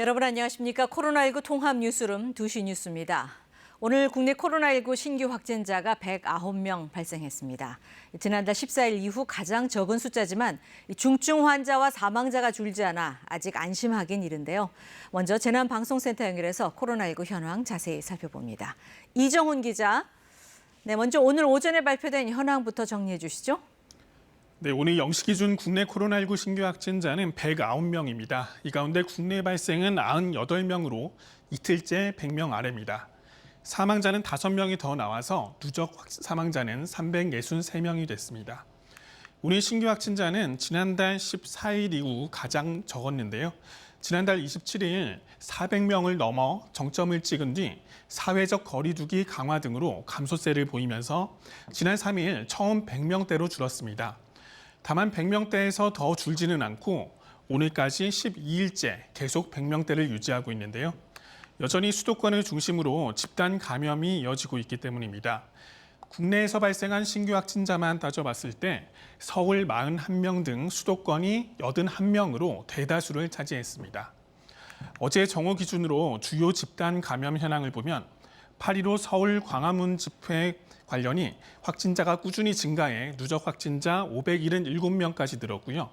여러분 안녕하십니까? 코로나19 통합 뉴스룸 2시 뉴스입니다. 오늘 국내 코로나19 신규 확진자가 109명 발생했습니다. 지난달 14일 이후 가장 적은 숫자지만 중증 환자와 사망자가 줄지 않아 아직 안심하긴 이른데요. 먼저 재난방송센터 연결해서 코로나19 현황 자세히 살펴봅니다. 이정훈 기자, 먼저 오늘 오전에 발표된 현황부터 정리해 주시죠. 네, 오늘 0시 기준 국내 코로나19 신규 확진자는 109명입니다. 이 가운데 국내 발생은 98명으로 이틀째 100명 아래입니다. 사망자는 5명이 더 나와서 누적 사망자는 363명이 됐습니다. 오늘 신규 확진자는 지난달 14일 이후 가장 적었는데요. 지난달 27일 400명을 넘어 정점을 찍은 뒤 사회적 거리두기 강화 등으로 감소세를 보이면서 지난 3일 처음 100명대로 줄었습니다. 다만 100명대에서 더 줄지는 않고 오늘까지 12일째 계속 100명대를 유지하고 있는데요. 여전히 수도권을 중심으로 집단 감염이 이어지고 있기 때문입니다. 국내에서 발생한 신규 확진자만 따져봤을 때 서울 41명 등 수도권이 81명으로 대다수를 차지했습니다. 어제 정오 기준으로 주요 집단 감염 현황을 보면 8.15 서울 광화문 집회 관련이 확진자가 꾸준히 증가해 누적 확진자 577명까지 늘었고요.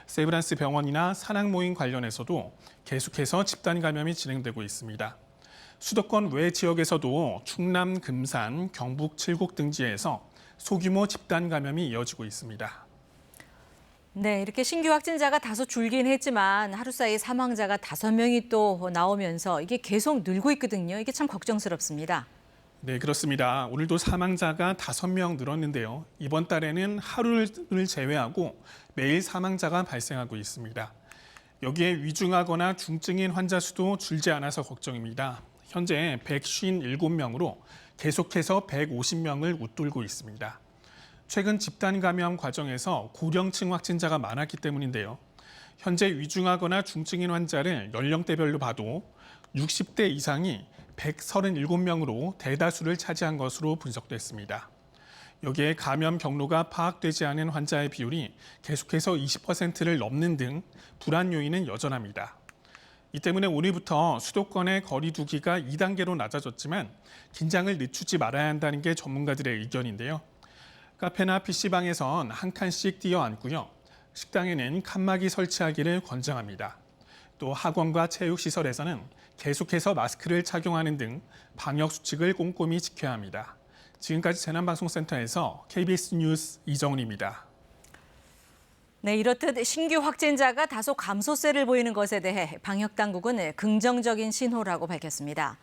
세브란스 병원이나 산악 모임 관련해서도 계속해서 집단 감염이 진행되고 있습니다. 수도권 외 지역에서도 충남, 금산, 경북 7곡 등지에서 소규모 집단 감염이 이어지고 있습니다. 네, 이렇게 신규 확진자가 다소 줄긴 했지만 하루 사이 사망자가 5명이 또 나오면서 이게 계속 늘고 있거든요. 이게 참 걱정스럽습니다. 네, 그렇습니다. 오늘도 사망자가 5명 늘었는데요. 이번 달에는 하루를 제외하고 매일 사망자가 발생하고 있습니다. 여기에 위중하거나 중증인 환자 수도 줄지 않아서 걱정입니다. 현재 157명으로 계속해서 150명을 웃돌고 있습니다. 최근 집단 감염 과정에서 고령층 확진자가 많았기 때문인데요. 현재 위중하거나 중증인 환자를 연령대별로 봐도 60대 이상이 137명으로 대다수를 차지한 것으로 분석됐습니다. 여기에 감염 경로가 파악되지 않은 환자의 비율이 계속해서 20%를 넘는 등 불안 요인은 여전합니다. 이 때문에 오늘부터 수도권의 거리 두기가 2단계로 낮아졌지만 긴장을 늦추지 말아야 한다는 게 전문가들의 의견인데요. 카페나 PC방에선 한 칸씩 띄어 앉고요. 식당에는 칸막이 설치하기를 권장합니다. 또 학원과 체육시설에서는 계속해서 마스크를 착용하는 등 방역 수칙을 꼼꼼히 지켜야 합니다. 지금까지 재난방송센터에서 KBS 뉴스 이정훈입니다. 네, 이렇듯 신규 확진자가 다소 감소세를 보이는 것에 대해 방역당국은 긍정적인 신호라고 밝혔습니다.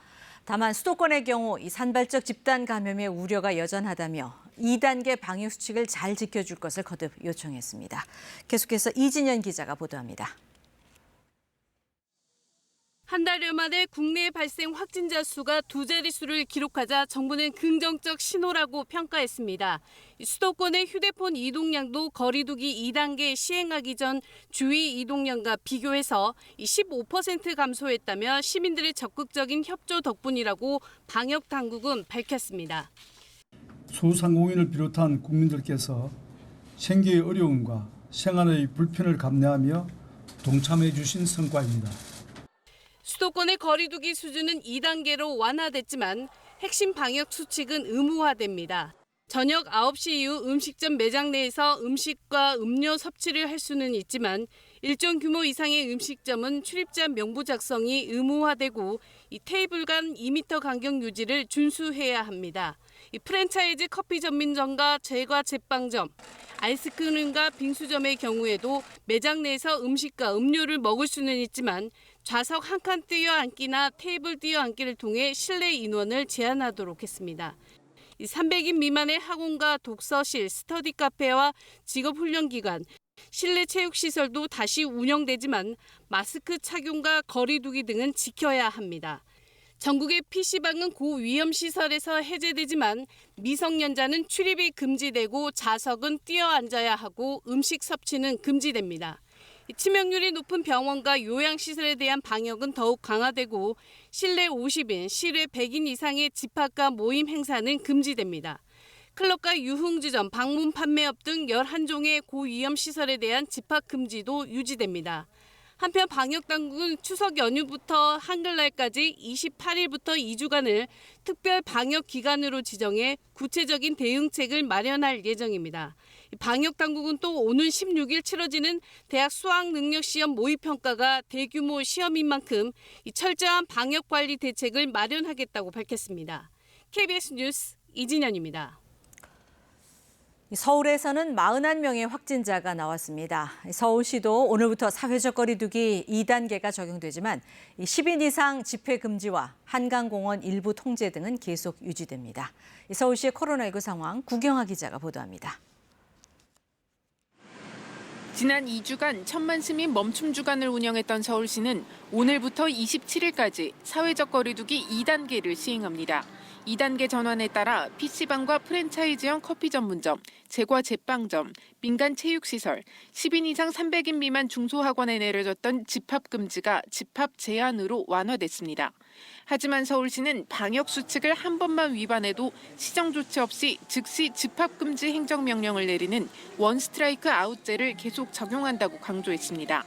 다만 수도권의 경우 이 산발적 집단 감염의 우려가 여전하다며 2단계 방역 수칙을 잘 지켜줄 것을 거듭 요청했습니다. 계속해서 이진현 기자가 보도합니다. 한 달여 만에 국내 발생 확진자 수가 2자릿수를 기록하자 정부는 긍정적 신호라고 평가했습니다. 수도권의 휴대폰 이동량도 거리두기 2단계 시행하기 전 주위 이동량과 비교해서 15% 감소했다며 시민들의 적극적인 협조 덕분이라고 방역 당국은 밝혔습니다. 소상공인을 비롯한 국민들께서 생계의 어려움과 생활의 불편을 감내하며 동참해 주신 성과입니다. 수도권의 거리두기 수준은 2단계로 완화됐지만 핵심 방역 수칙은 의무화됩니다. 저녁 9시 이후 음식점 매장 내에서 음식과 음료 섭취를 할 수는 있지만 일정 규모 이상의 음식점은 출입자 명부 작성이 의무화되고 이 테이블 간 2m 간격 유지를 준수해야 합니다. 이 프랜차이즈 커피 전문점과 제과 제빵점, 아이스크림과 빙수점의 경우에도 매장 내에서 음식과 음료를 먹을 수는 있지만 좌석 한 칸 띄어 앉기나 테이블 띄어 앉기를 통해 실내 인원을 제한하도록 했습니다. 300인 미만의 학원과 독서실, 스터디 카페와 직업훈련기관, 실내 체육시설도 다시 운영되지만 마스크 착용과 거리 두기 등은 지켜야 합니다. 전국의 PC방은 고위험시설에서 해제되지만 미성년자는 출입이 금지되고 좌석은 뛰어 앉아야 하고 음식 섭취는 금지됩니다. 치명률이 높은 병원과 요양시설에 대한 방역은 더욱 강화되고 실내 50인, 실외 100인 이상의 집합과 모임 행사는 금지됩니다. 클럽과 유흥주점, 방문 판매업 등 11종의 고위험 시설에 대한 집합 금지도 유지됩니다. 한편 방역당국은 추석 연휴부터 한글날까지 28일부터 2주간을 특별 방역 기간으로 지정해 구체적인 대응책을 마련할 예정입니다. 방역당국은 또 오는 16일 치러지는 대학 수학능력시험 모의평가가 대규모 시험인 만큼 철저한 방역관리 대책을 마련하겠다고 밝혔습니다. KBS 뉴스 이진현입니다. 서울에서는 41명의 확진자가 나왔습니다. 서울시도 오늘부터 사회적 거리두기 2단계가 적용되지만 10인 이상 집회 금지와 한강공원 일부 통제 등은 계속 유지됩니다. 서울시의 코로나19 상황 구경하 기자가 보도합니다. 지난 2주간 1,000만 시민 멈춤 주간을 운영했던 서울시는 오늘부터 27일까지 사회적 거리두기 2단계를 시행합니다. 2단계 전환에 따라 PC방과 프랜차이즈형 커피 전문점, 제과 제빵점, 민간 체육시설, 10인 이상 300인 미만 중소학원에 내려졌던 집합 금지가 집합 제한으로 완화됐습니다. 하지만 서울시는 방역 수칙을 한 번만 위반해도 시정 조치 없이 즉시 집합 금지 행정명령을 내리는 원 스트라이크 아웃제를 계속 적용한다고 강조했습니다.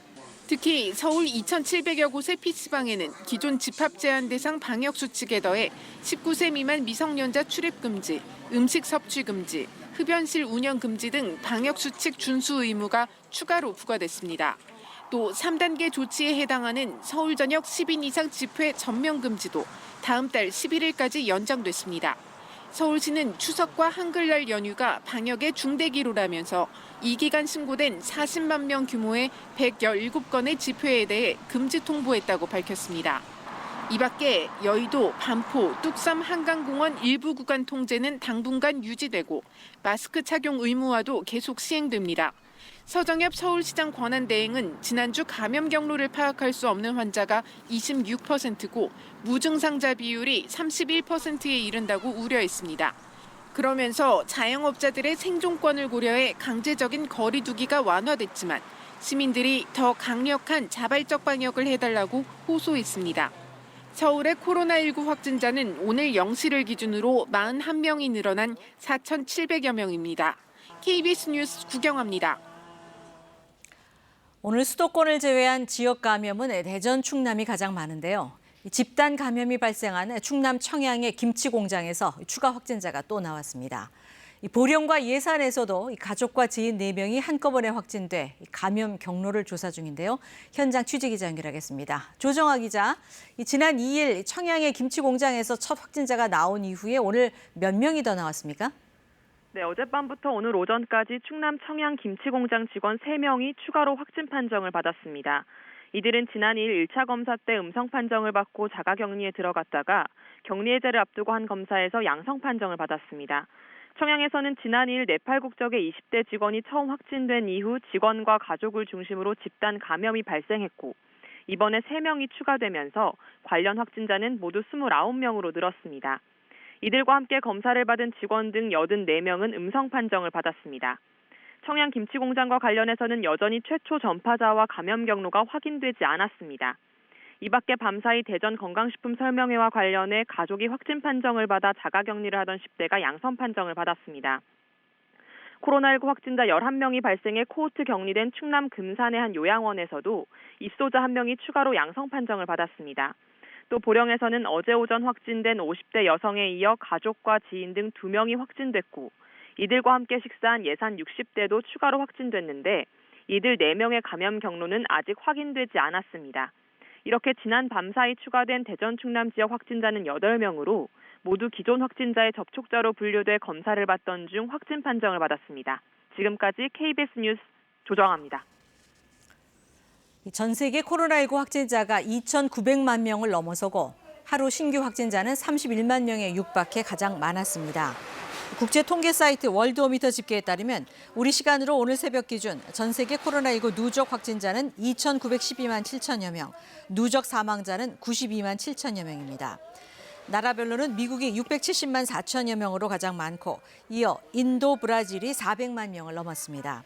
특히 서울 2,700여 곳의 PC방에는 기존 집합 제한 대상 방역 수칙에 더해 19세 미만 미성년자 출입 금지, 음식 섭취 금지, 흡연실 운영 금지 등 방역 수칙 준수 의무가 추가로 부과됐습니다. 또 3단계 조치에 해당하는 서울 전역 10인 이상 집회 전면 금지도 다음 달 11일까지 연장됐습니다. 서울시는 추석과 한글날 연휴가 방역의 중대기로라면서 이 기간 신고된 40만 명 규모의 117건의 집회에 대해 금지 통보했다고 밝혔습니다. 이 밖에 여의도, 반포, 뚝섬 한강공원 일부 구간 통제는 당분간 유지되고 마스크 착용 의무화도 계속 시행됩니다. 서정엽 서울시장 권한대행은 지난주 감염 경로를 파악할 수 없는 환자가 26%고 무증상자 비율이 31%에 이른다고 우려했습니다. 그러면서 자영업자들의 생존권을 고려해 강제적인 거리 두기가 완화됐지만 시민들이 더 강력한 자발적 방역을 해달라고 호소했습니다. 서울의 코로나19 확진자는 오늘 0시를 기준으로 41명이 늘어난 4,700여 명입니다. KBS 뉴스 구경합니다. 오늘 수도권을 제외한 지역 감염은 대전, 충남이 가장 많은데요. 집단 감염이 발생한 충남 청양의 김치 공장에서 추가 확진자가 또 나왔습니다. 보령과 예산에서도 가족과 지인 4명이 한꺼번에 확진돼 감염 경로를 조사 중인데요. 현장 취재기자 연결하겠습니다. 조정아 기자, 지난 2일 청양의 김치 공장에서 첫 확진자가 나온 이후에 오늘 몇 명이 더 나왔습니까? 네, 어젯밤부터 오늘 오전까지 충남 청양 김치공장 직원 3명이 추가로 확진 판정을 받았습니다. 이들은 지난 2일 1차 검사 때 음성 판정을 받고 자가격리에 들어갔다가 격리 해제를 앞두고 한 검사에서 양성 판정을 받았습니다. 청양에서는 지난 2일 네팔 국적의 20대 직원이 처음 확진된 이후 직원과 가족을 중심으로 집단 감염이 발생했고 이번에 3명이 추가되면서 관련 확진자는 모두 29명으로 늘었습니다. 이들과 함께 검사를 받은 직원 등 84명은 음성 판정을 받았습니다. 청양 김치공장과 관련해서는 여전히 최초 전파자와 감염 경로가 확인되지 않았습니다. 이 밖에 밤사이 대전 건강식품설명회와 관련해 가족이 확진 판정을 받아 자가격리를 하던 10대가 양성 판정을 받았습니다. 코로나19 확진자 11명이 발생해 코호트 격리된 충남 금산의 한 요양원에서도 입소자 1명이 추가로 양성 판정을 받았습니다. 또 보령에서는 어제 오전 확진된 50대 여성에 이어 가족과 지인 등 2명이 확진됐고 이들과 함께 식사한 예산 60대도 추가로 확진됐는데 이들 4명의 감염 경로는 아직 확인되지 않았습니다. 이렇게 지난 밤사이 추가된 대전 충남 지역 확진자는 8명으로 모두 기존 확진자의 접촉자로 분류돼 검사를 받던 중 확진 판정을 받았습니다. 지금까지 KBS 뉴스 조정아입니다. 전 세계 코로나19 확진자가 2,900만 명을 넘어서고 하루 신규 확진자는 31만 명에 육박해 가장 많았습니다. 국제 통계 사이트 월드오미터 집계에 따르면 우리 시간으로 오늘 새벽 기준 전 세계 코로나19 누적 확진자는 2,912만 7천여 명, 누적 사망자는 92만 7천여 명입니다. 나라별로는 미국이 670만 4천여 명으로 가장 많고 이어 인도, 브라질이 400만 명을 넘었습니다.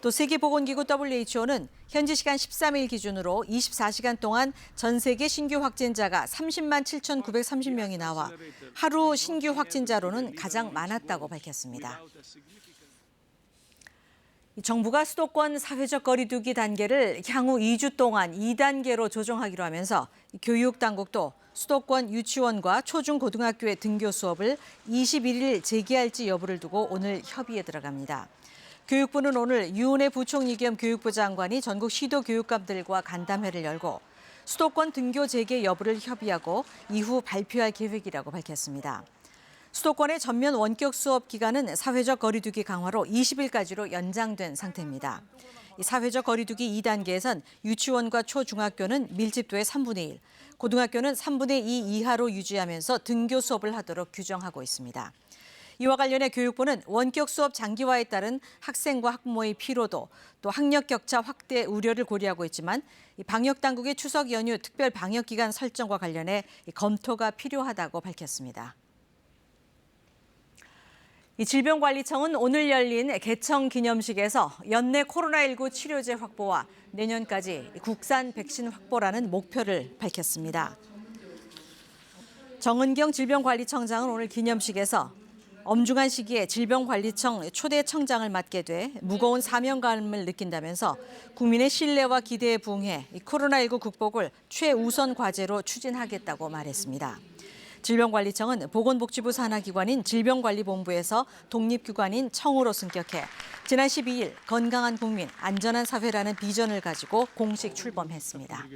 또 세계보건기구 WHO는 현지 시간 13일 기준으로 24시간 동안 전 세계 신규 확진자가 30만 7,930명이 나와 하루 신규 확진자로는 가장 많았다고 밝혔습니다. 정부가 수도권 사회적 거리두기 단계를 향후 2주 동안 2단계로 조정하기로 하면서 교육당국도 수도권 유치원과 초중고등학교의 등교 수업을 21일 재개할지 여부를 두고 오늘 협의에 들어갑니다. 교육부는 오늘 유은혜 부총리 겸 교육부 장관이 전국 시도교육감들과 간담회를 열고 수도권 등교 재개 여부를 협의하고 이후 발표할 계획이라고 밝혔습니다. 수도권의 전면 원격 수업 기간은 사회적 거리두기 강화로 20일까지로 연장된 상태입니다. 사회적 거리두기 2단계에선 유치원과 초중학교는 밀집도의 3분의 1, 고등학교는 3분의 2 이하로 유지하면서 등교 수업을 하도록 규정하고 있습니다. 이와 관련해 교육부는 원격 수업 장기화에 따른 학생과 학부모의 피로도, 또 학력 격차 확대 우려를 고려하고 있지만 방역 당국의 추석 연휴 특별 방역 기간 설정과 관련해 검토가 필요하다고 밝혔습니다. 질병관리청은 오늘 열린 개청 기념식에서 연내 코로나19 치료제 확보와 내년까지 국산 백신 확보라는 목표를 밝혔습니다. 정은경 질병관리청장은 오늘 기념식에서 엄중한 시기에 질병관리청 초대 청장을 맡게 돼 무거운 사명감을 느낀다면서 국민의 신뢰와 기대에 부응해 코로나19 극복을 최우선 과제로 추진하겠다고 말했습니다. 질병관리청은 보건복지부 산하기관인 질병관리본부에서 독립기관인 청으로 승격해 지난 12일 건강한 국민, 안전한 사회라는 비전을 가지고 공식 출범했습니다.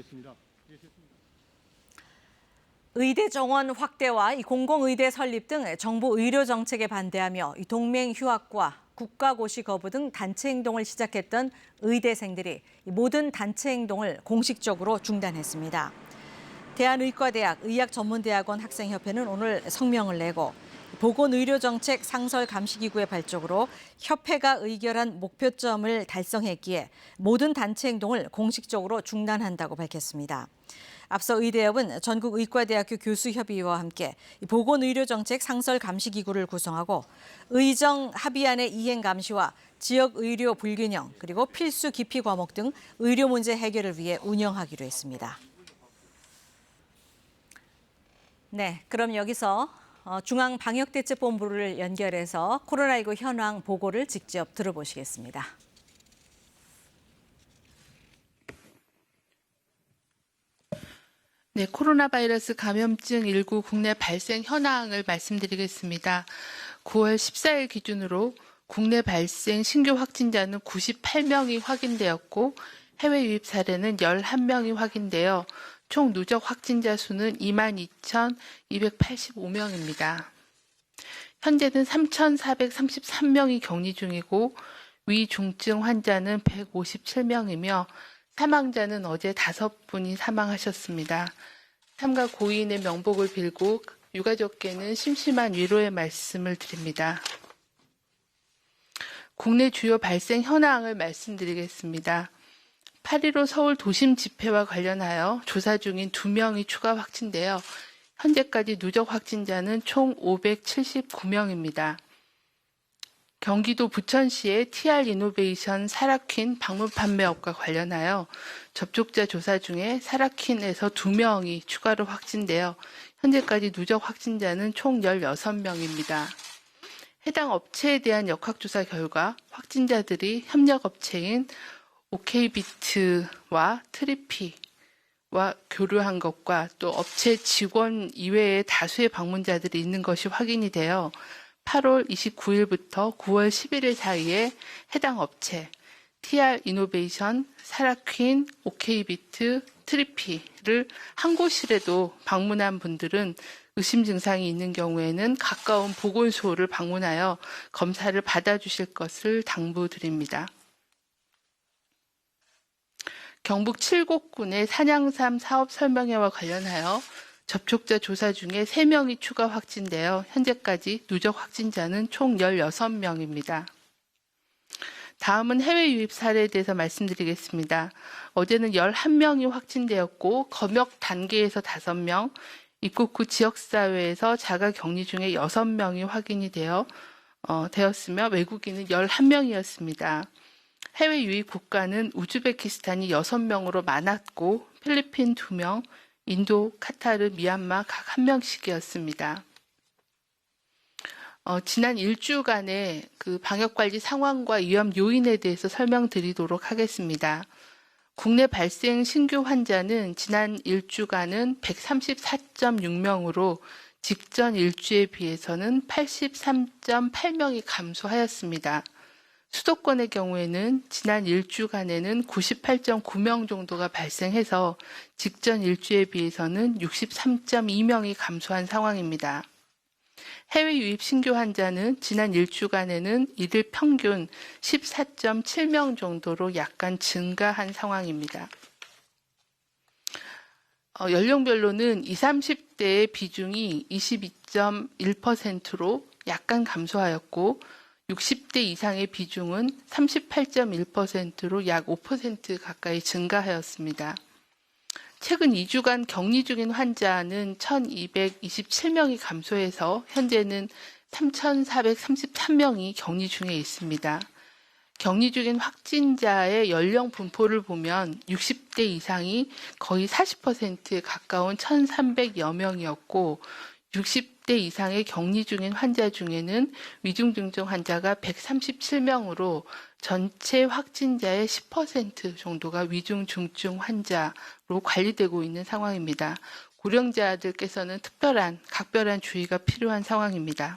의대 정원 확대와 공공의대 설립 등 정부 의료 정책에 반대하며 동맹 휴학과 국가고시 거부 등 단체 행동을 시작했던 의대생들이 모든 단체 행동을 공식적으로 중단했습니다. 대한의과대학 의학전문대학원 학생협회는 오늘 성명을 내고 보건의료정책 상설감시기구의 발족으로 협회가 의결한 목표점을 달성했기에 모든 단체 행동을 공식적으로 중단한다고 밝혔습니다. 앞서 의대협은 전국의과대학교 교수협의회와 함께 보건의료정책 상설감시기구를 구성하고 의정 합의안의 이행 감시와 지역의료 불균형 그리고 필수 기피 과목 등 의료 문제 해결을 위해 운영하기로 했습니다. 네, 그럼 여기서 중앙방역대책본부를 연결해서 코로나19 현황 보고를 직접 들어보시겠습니다. 네, 코로나 바이러스 감염증 19 국내 발생 현황을 말씀드리겠습니다. 9월 14일 기준으로 국내 발생 신규 확진자는 98명이 확인되었고 해외 유입 사례는 11명이 확인되어 총 누적 확진자 수는 22,285명입니다. 현재는 3,433명이 격리 중이고 위중증 환자는 157명이며 사망자는 어제 5분이 사망하셨습니다. 삼가 고인의 명복을 빌고 유가족께는 심심한 위로의 말씀을 드립니다. 국내 주요 발생 현황을 말씀드리겠습니다. 8.15 서울 도심 집회와 관련하여 조사 중인 2명이 추가 확진되어 현재까지 누적 확진자는 총 579명입니다. 경기도 부천시의 TR 이노베이션 사라퀸 방문 판매업과 관련하여 접촉자 조사 중에 사라퀸에서 2명이 추가로 확진되어 현재까지 누적 확진자는 총 16명입니다. 해당 업체에 대한 역학조사 결과 확진자들이 협력업체인 오케이비트와 트리피와 교류한 것과 또 업체 직원 이외에 다수의 방문자들이 있는 것이 확인이 되어 8월 29일부터 9월 11일 사이에 해당 업체 TR 이노베이션, 사라퀸, 오케이비트, 트리피를 한 곳이라도 방문한 분들은 의심 증상이 있는 경우에는 가까운 보건소를 방문하여 검사를 받아주실 것을 당부드립니다. 경북 칠곡군의 산양삼 사업 설명회와 관련하여 접촉자 조사 중에 3명이 추가 확진되어 현재까지 누적 확진자는 총 16명입니다. 다음은 해외 유입 사례에 대해서 말씀드리겠습니다. 어제는 11명이 확진되었고 검역 단계에서 5명, 입국 후 지역사회에서 자가 격리 중에 6명이 확인이 되었으며 외국인은 11명이었습니다. 해외 유입 국가는 우즈베키스탄이 6명으로 많았고 필리핀 2명, 인도, 카타르, 미얀마 각 1명씩이었습니다. 지난 일주간의 그 방역관리 상황과 위험 요인에 대해서 설명드리도록 하겠습니다. 국내 발생 신규 환자는 지난 일주간은 134.6명으로 직전 일주에 비해서는 83.8명이 감소하였습니다. 수도권의 경우에는 지난 일주간에는 98.9명 정도가 발생해서 직전 일주에 비해서는 63.2명이 감소한 상황입니다. 해외 유입 신규 환자는 지난 일주간에는 이들 평균 14.7명 정도로 약간 증가한 상황입니다. 연령별로는 20, 30대의 비중이 22.1%로 약간 감소하였고 60대 이상의 비중은 38.1%로 약 5% 가까이 증가하였습니다. 최근 2주간 격리 중인 환자는 1,227명이 감소해서 현재는 3,433명이 격리 중에 있습니다. 격리 중인 확진자의 연령 분포를 보면 60대 이상이 거의 40%에 가까운 1,300여 명이었고 60대 이상의 격리 중인 환자 중에는 위중증증 환자가 137명으로 전체 확진자의 10% 정도가 위중증증 환자로 관리되고 있는 상황입니다. 고령자들께서는 각별한 주의가 필요한 상황입니다.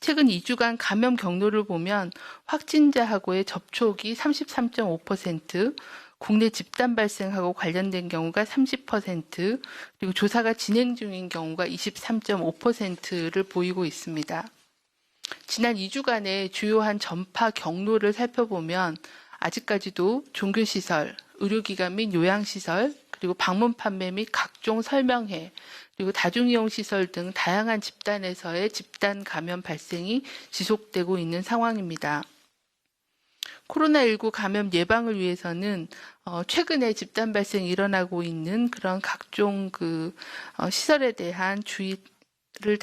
최근 2주간 감염 경로를 보면 확진자하고의 접촉이 33.5%, 국내 집단 발생하고 관련된 경우가 30%, 그리고 조사가 진행 중인 경우가 23.5%를 보이고 있습니다. 지난 2주간의 주요한 전파 경로를 살펴보면 아직까지도 종교시설, 의료기관 및 요양시설, 그리고 방문 판매 및 각종 설명회, 그리고 다중이용시설 등 다양한 집단에서의 집단 감염 발생이 지속되고 있는 상황입니다. 코로나19 감염 예방을 위해서는 최근에 집단 발생이 일어나고 있는 그런 각종 시설에 대한 주의를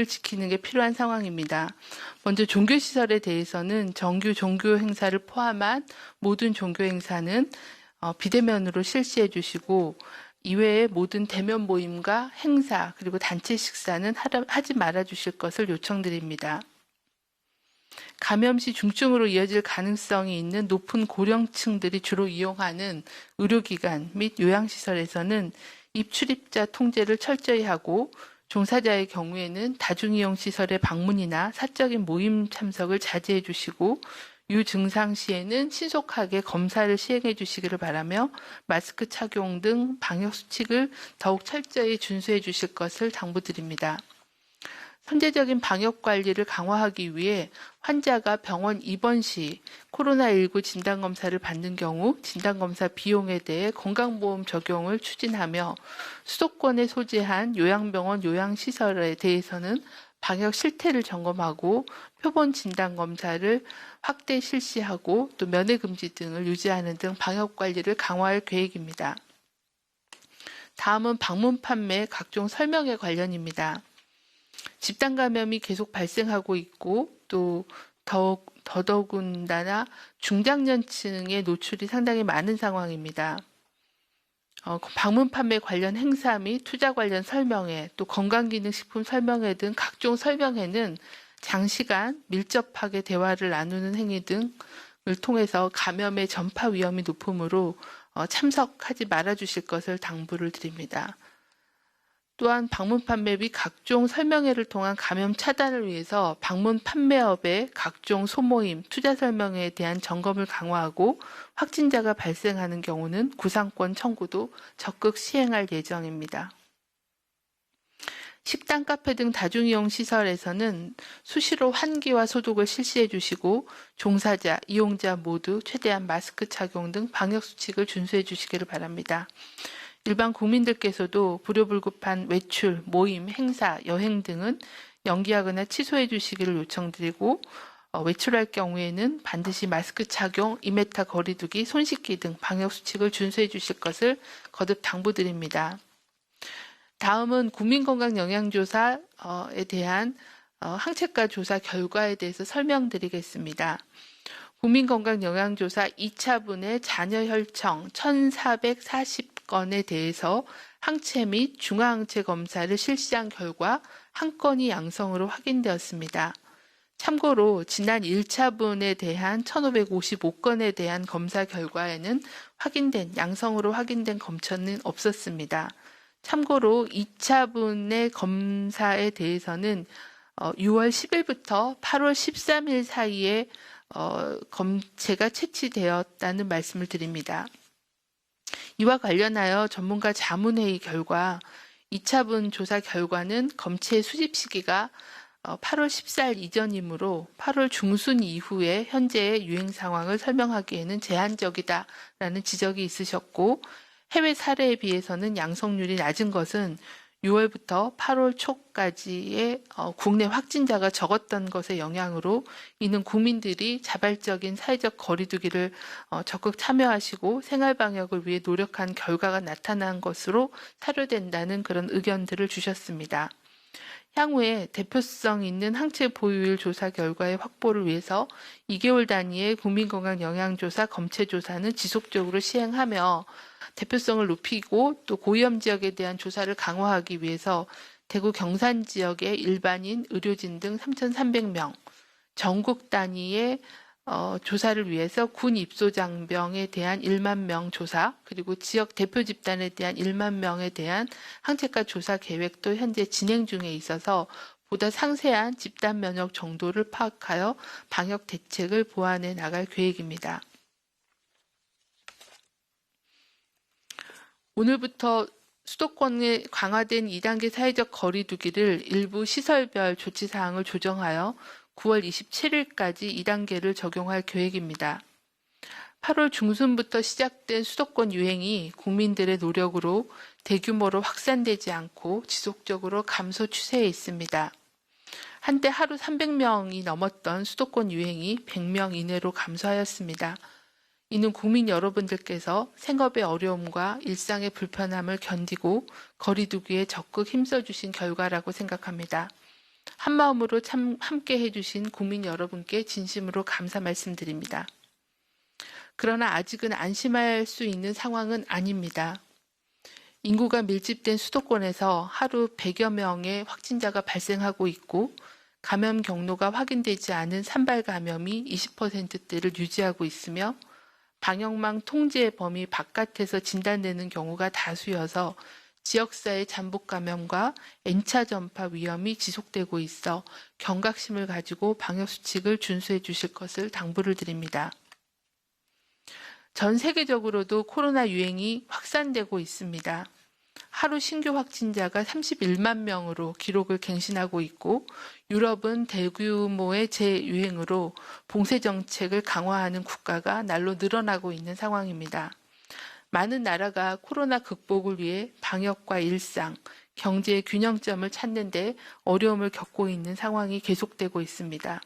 지키는 게 필요한 상황입니다. 먼저 종교시설에 대해서는 정규 종교 행사를 포함한 모든 종교 행사는 비대면으로 실시해 주시고 이외의 모든 대면 모임과 행사 그리고 단체 식사는 하지 말아 주실 것을 요청드립니다. 감염 시 중증으로 이어질 가능성이 있는 높은 고령층들이 주로 이용하는 의료기관 및 요양시설에서는 입출입자 통제를 철저히 하고 종사자의 경우에는 다중이용 시설의 방문이나 사적인 모임 참석을 자제해 주시고 유증상 시에는 신속하게 검사를 시행해 주시기를 바라며 마스크 착용 등 방역 수칙을 더욱 철저히 준수해 주실 것을 당부드립니다. 선제적인 방역 관리를 강화하기 위해 환자가 병원 입원 시 코로나19 진단검사를 받는 경우 진단검사 비용에 대해 건강보험 적용을 추진하며 수도권에 소재한 요양병원 요양시설에 대해서는 방역 실태를 점검하고 표본 진단검사를 확대 실시하고 또 면회금지 등을 유지하는 등 방역 관리를 강화할 계획입니다. 다음은 방문 판매 각종 설명회 관련입니다. 집단 감염이 계속 발생하고 있고 또 더더군다나 중장년층의 노출이 상당히 많은 상황입니다. 방문 판매 관련 행사 및 투자 관련 설명회, 또 건강기능식품 설명회 등 각종 설명회는 장시간 밀접하게 대화를 나누는 행위 등을 통해서 감염의 전파 위험이 높으므로 참석하지 말아 주실 것을 당부를 드립니다. 또한 방문 판매 및 각종 설명회를 통한 감염 차단을 위해서 방문 판매업의 각종 소모임, 투자 설명회에 대한 점검을 강화하고 확진자가 발생하는 경우는 구상권 청구도 적극 시행할 예정입니다. 식당, 카페 등 다중이용 시설에서는 수시로 환기와 소독을 실시해 주시고 종사자, 이용자 모두 최대한 마스크 착용 등 방역 수칙을 준수해 주시기를 바랍니다. 일반 국민들께서도 불효불급한 외출, 모임, 행사, 여행 등은 연기하거나 취소해 주시기를 요청드리고 외출할 경우에는 반드시 마스크 착용, 2m 거리두기, 손 씻기 등 방역 수칙을 준수해 주실 것을 거듭 당부드립니다. 다음은 국민건강영양조사에 대한 항체가 조사 결과에 대해서 설명드리겠습니다. 국민건강영양조사 2차분의 자녀 혈청 1,440건에 대해서 항체 및 중화항체 검사를 실시한 결과 1건이 양성으로 확인되었습니다. 참고로 지난 1차분에 대한 1,555건에 대한 검사 결과에는 양성으로 확인된 검천은 없었습니다. 참고로 2차분의 검사에 대해서는 6월 10일부터 8월 13일 사이에 검체가 채취되었다는 말씀을 드립니다. 이와 관련하여 전문가 자문회의 결과 2차분 조사 결과는 검체 수집 시기가 8월 14일 이전이므로 8월 중순 이후에 현재의 유행 상황을 설명하기에는 제한적이다라는 지적이 있으셨고, 해외 사례에 비해서는 양성률이 낮은 것은 6월부터 8월 초까지의 국내 확진자가 적었던 것의 영향으로, 이는 국민들이 자발적인 사회적 거리두기를 적극 참여하시고 생활방역을 위해 노력한 결과가 나타난 것으로 사료된다는 그런 의견들을 주셨습니다. 향후에 대표성 있는 항체 보유율 조사 결과의 확보를 위해서 2개월 단위의 국민건강 영양조사 검체조사는 지속적으로 시행하며, 대표성을 높이고 또 고위험 지역에 대한 조사를 강화하기 위해서 대구 경산 지역의 일반인, 의료진 등 3,300명, 전국 단위의 조사를 위해서 군 입소장병에 대한 1만 명 조사, 그리고 지역 대표 집단에 대한 1만 명에 대한 항체가 조사 계획도 현재 진행 중에 있어서 보다 상세한 집단 면역 정도를 파악하여 방역 대책을 보완해 나갈 계획입니다. 오늘부터 수도권에 강화된 2단계 사회적 거리두기를 일부 시설별 조치사항을 조정하여 9월 27일까지 2단계를 적용할 계획입니다. 8월 중순부터 시작된 수도권 유행이 국민들의 노력으로 대규모로 확산되지 않고 지속적으로 감소 추세에 있습니다. 한때 하루 300명이 넘었던 수도권 유행이 100명 이내로 감소하였습니다. 이는 국민 여러분들께서 생업의 어려움과 일상의 불편함을 견디고 거리두기에 적극 힘써주신 결과라고 생각합니다. 한마음으로 함께 해주신 국민 여러분께 진심으로 감사 말씀드립니다. 그러나 아직은 안심할 수 있는 상황은 아닙니다. 인구가 밀집된 수도권에서 하루 100여 명의 확진자가 발생하고 있고, 감염 경로가 확인되지 않은 산발 감염이 20%대를 유지하고 있으며, 방역망 통제 범위 바깥에서 진단되는 경우가 다수여서 지역사회 잠복 감염과 N차 전파 위험이 지속되고 있어 경각심을 가지고 방역 수칙을 준수해 주실 것을 당부를 드립니다. 전 세계적으로도 코로나 유행이 확산되고 있습니다. 하루 신규 확진자가 31만 명으로 기록을 갱신하고 있고, 유럽은 대규모의 재유행으로 봉쇄 정책을 강화하는 국가가 날로 늘어나고 있는 상황입니다. 많은 나라가 코로나 극복을 위해 방역과 일상, 경제의 균형점을 찾는 데 어려움을 겪고 있는 상황이 계속되고 있습니다.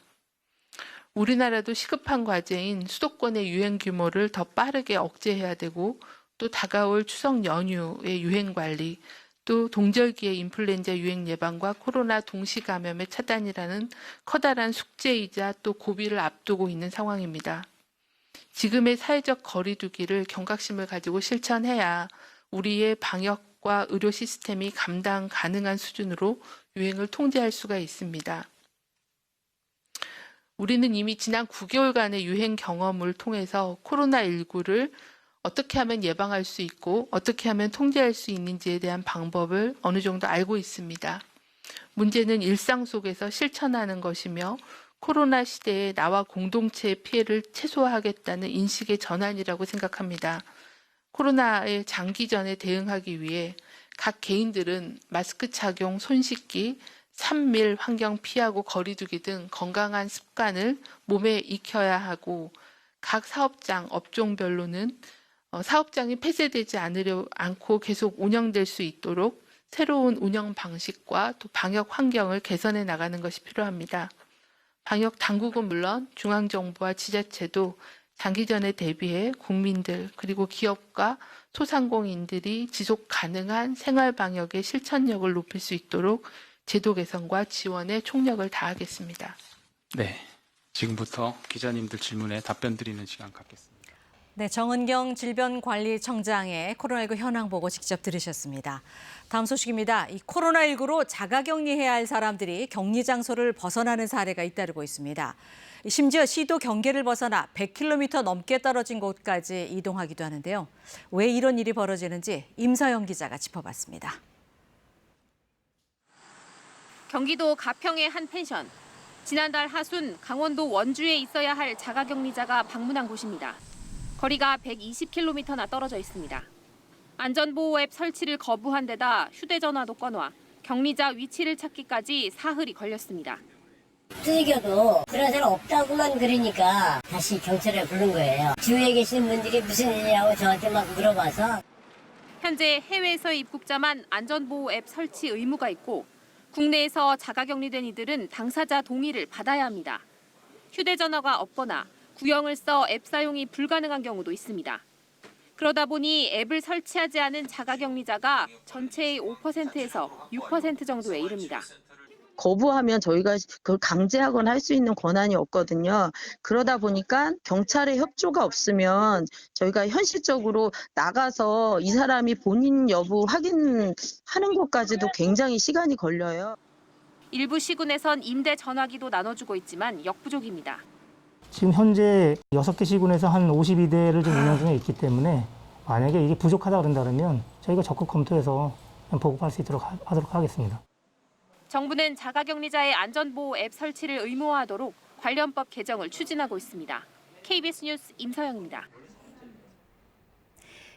우리나라도 시급한 과제인 수도권의 유행 규모를 더 빠르게 억제해야 되고, 또 다가올 추석 연휴의 유행 관리, 또 동절기의 인플루엔자 유행 예방과 코로나 동시 감염의 차단이라는 커다란 숙제이자 또 고비를 앞두고 있는 상황입니다. 지금의 사회적 거리두기를 경각심을 가지고 실천해야 우리의 방역과 의료 시스템이 감당 가능한 수준으로 유행을 통제할 수가 있습니다. 우리는 이미 지난 9개월간의 유행 경험을 통해서 코로나19를 어떻게 하면 예방할 수 있고 어떻게 하면 통제할 수 있는지에 대한 방법을 어느 정도 알고 있습니다. 문제는 일상 속에서 실천하는 것이며, 코로나 시대에 나와 공동체의 피해를 최소화하겠다는 인식의 전환이라고 생각합니다. 코로나의 장기전에 대응하기 위해 각 개인들은 마스크 착용, 손 씻기, 3밀 환경 피하고 거리두기 등 건강한 습관을 몸에 익혀야 하고, 각 사업장, 업종별로는 사업장이 폐쇄되지 않고 계속 운영될 수 있도록 새로운 운영 방식과 또 방역 환경을 개선해 나가는 것이 필요합니다. 방역 당국은 물론 중앙정부와 지자체도 장기전에 대비해 국민들 그리고 기업과 소상공인들이 지속 가능한 생활 방역의 실천력을 높일 수 있도록 제도 개선과 지원에 총력을 다하겠습니다. 네, 지금부터 기자님들 질문에 답변 드리는 시간 갖겠습니다. 네, 정은경 질병관리청장의 코로나19 현황 보고 직접 들으셨습니다. 다음 소식입니다. 이 코로나19로 자가격리해야 할 사람들이 격리 장소를 벗어나는 사례가 잇따르고 있습니다. 심지어 시도 경계를 벗어나 100km 넘게 떨어진 곳까지 이동하기도 하는데요. 왜 이런 일이 벌어지는지 임서영 기자가 짚어봤습니다. 경기도 가평의 한 펜션. 지난달 하순 강원도 원주에 있어야 할 자가격리자가 방문한 곳입니다. 거리가 120km나 떨어져 있습니다. 안전보호 앱 설치를 거부한 데다 휴대전화도 꺼놔 격리자 위치를 찾기까지 사흘이 걸렸습니다. 두들겨도 그런 사람 없다고만 그러니까 다시 경찰을 부른 거예요. 주위에 계신 분들이 무슨 일이냐고 저한테 막 물어봐서. 현재 해외에서의 입국자만 안전보호 앱 설치 의무가 있고 국내에서 자가격리된 이들은 당사자 동의를 받아야 합니다. 휴대전화가 없거나 구형을 써 앱 사용이 불가능한 경우도 있습니다. 그러다 보니 앱을 설치하지 않은 자가격리자가 전체의 5%에서 6% 정도에 이릅니다. 거부하면 저희가 그걸 강제하거나 할 수 있는 권한이 없거든요. 그러다 보니까 경찰의 협조가 없으면 저희가 현실적으로 나가서 이 사람이 본인 여부 확인하는 것까지도 굉장히 시간이 걸려요. 일부 시군에선 임대 전화기도 나눠주고 있지만 역부족입니다. 지금 현재 6개 시군에서 한 52대를 좀 운영 중에 있기 때문에 만약에 이게 부족하다 그런다면 저희가 적극 검토해서 보급할 수 있도록 하도록 하겠습니다. 정부는 자가격리자의 안전보호 앱 설치를 의무화하도록 관련법 개정을 추진하고 있습니다. KBS 뉴스 임서영입니다.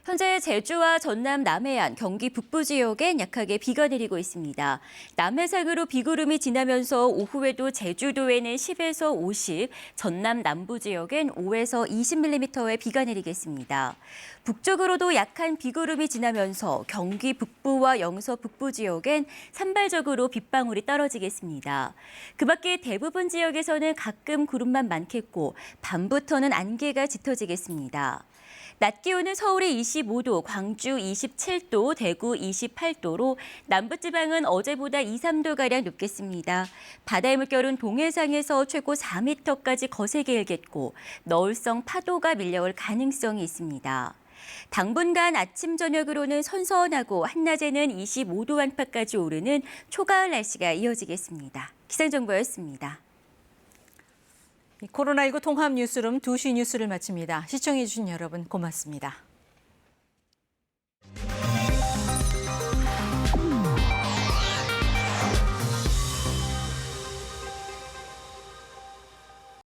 현재 제주와 전남 남해안, 경기 북부 지역엔 약하게 비가 내리고 있습니다. 남해상으로 비구름이 지나면서 오후에도 제주도에는 10에서 50, 전남 남부 지역엔 5에서 20mm의 비가 내리겠습니다. 북쪽으로도 약한 비구름이 지나면서 경기 북부와 영서 북부 지역엔 산발적으로 빗방울이 떨어지겠습니다. 그 밖에 대부분 지역에서는 가끔 구름만 많겠고 밤부터는 안개가 짙어지겠습니다. 낮 기온은 서울이 25도, 광주 27도, 대구 28도로 남부지방은 어제보다 2, 3도가량 높겠습니다. 바다의 물결은 동해상에서 최고 4m까지 거세게 일겠고 너울성 파도가 밀려올 가능성이 있습니다. 당분간 아침, 저녁으로는 선선하고 한낮에는 25도 안팎까지 오르는 초가을 날씨가 이어지겠습니다. 기상정보였습니다. 코로나19 통합 뉴스룸 2시 뉴스를 마칩니다. 시청해주신 여러분 고맙습니다.